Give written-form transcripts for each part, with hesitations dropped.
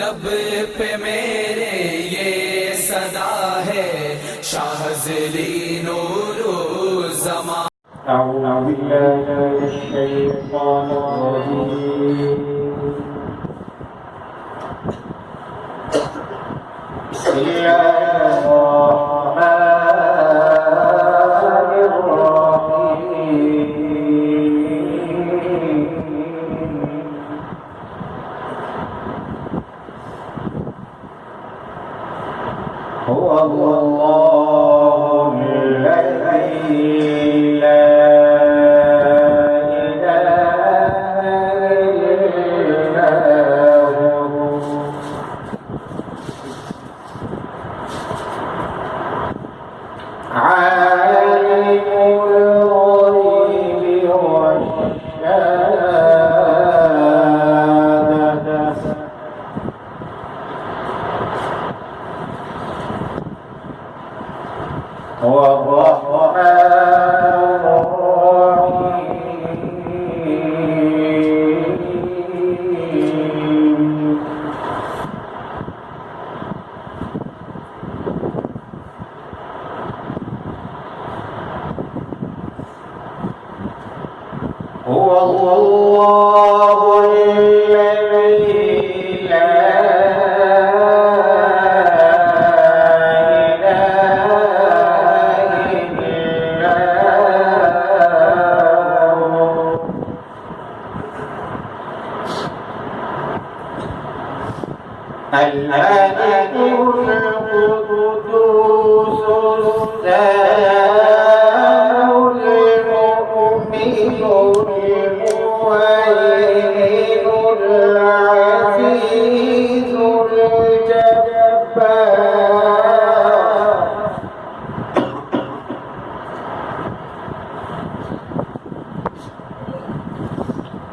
लब पे मेरे ये सदा है शाहज़ली नूरो ज़मा। أعوذ بالله من الشيطان الرجيم. بسم الله الرحمن الرحيم. هو الله الذي لا الملك القدوس السلام المؤمن المهيمن العزيز الجبار.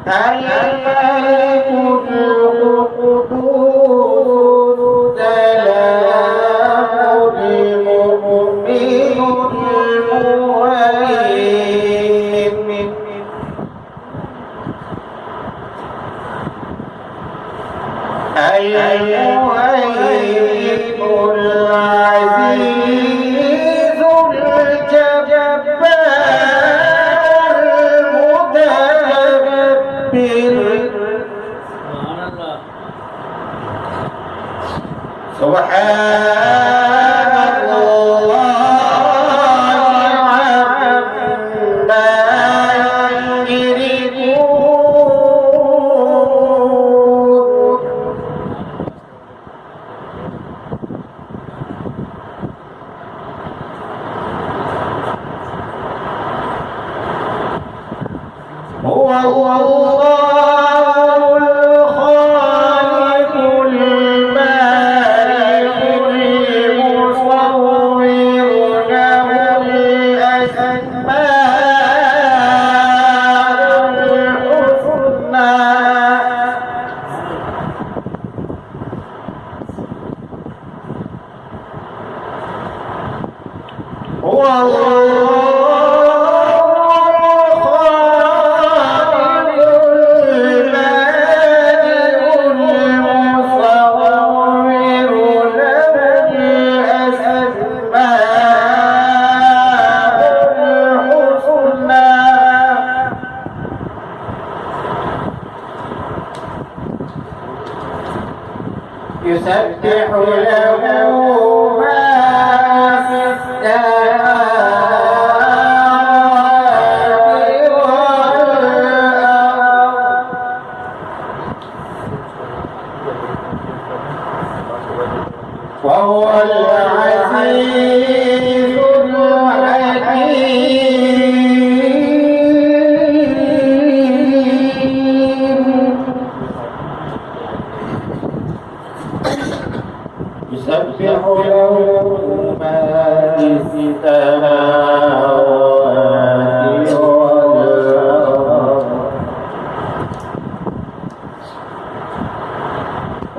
الملك القدوس السلام المؤمن المهيمن العزيز الجبار المتكبر. سبحان الله عما يشركون. هو الله الخالق المالك المصور له الأسماء الحسنى. هو يسبح له ما في السماوات والأرض وهو العزيز الحكيم. يسبح له ما في السماوات والأرض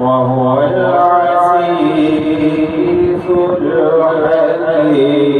وهو العزيز الحكيم.